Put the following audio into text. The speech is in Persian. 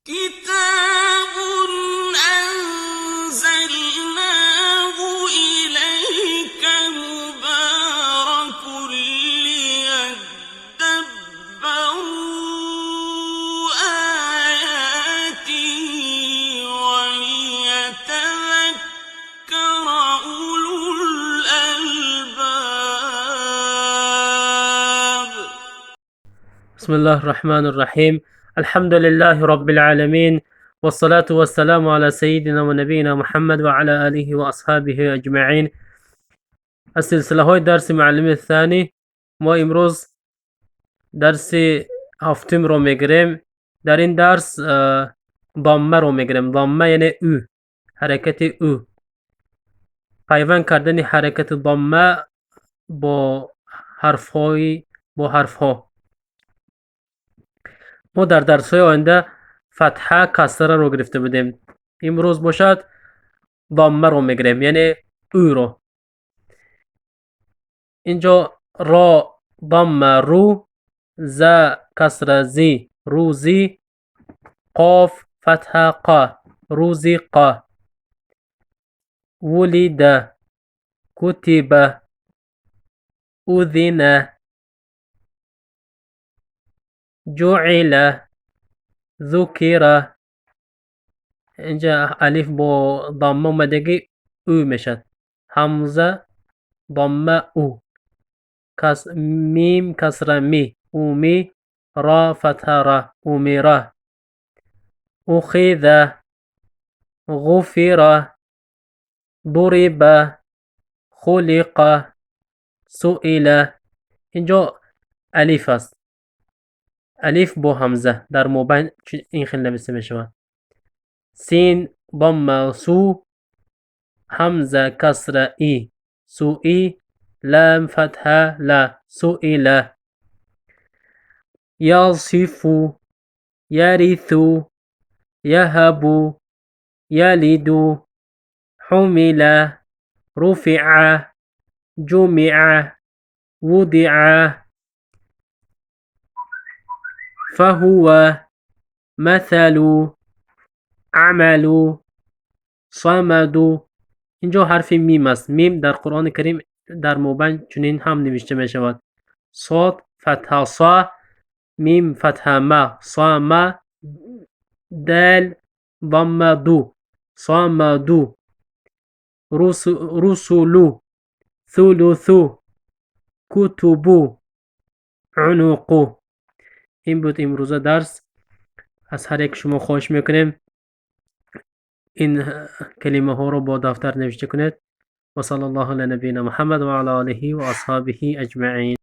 كتاب أنزلناه إليك مبارك ليدبروا آياته وليتذكر أولو الألباب. بسم الله الرحمن الرحيم. الحمد لله رب العالمين والصلاة والسلام على سيدنا ونبينا محمد وعلى آله وأصحابه أجمعين. السلسلة های درس معلم الثاني ما امروز درس هفتم رو میگیریم. در این درس ضمه رو میگیریم. ضمه یعنی او، حرکت او، پیوند کردن حرکت ضمه با حرف ها. ما در درس های آینده فتحه کسره رو گرفته بودیم. امروز باشد ضمه رو میگیریم، یعنی او رو. اینجا را ضمه رو، ز کسره زی روزی، قاف فتحه قا روزی قا، ولد کتب اذن جعل ذکر. اینجا الف با ضمه اومدگی او میشد. همزه ضمه او، میم کسره می اومی، را فتحه را اومیره، اخذ غفر ضرب خلق سئل. اینجا الف است. الف با همزه در مابین این خیلی نوشته می شود. سین ضمه سو، همزه کسره ای سوئی، لام فتحه لا سئل. یصف یرث یهب یلد حمل رفع جمع وضع فهو مثل عمل صمد. اینجا حرف میم است. میم در قرآن کریم در مابین چنین هم نوشته می شود. صاد فتحه صا، میم فتحه ما صام، دال ضمه دو صامدو، رسلو ثلثو کتبو عنقو. این بود امروزه درس. از هر یک شما خواهش میکنیم این کلمه ها رو با دفتر نوشته کنید. و صلی الله علی نبینا محمد و علی آله و اصحابه اجمعین.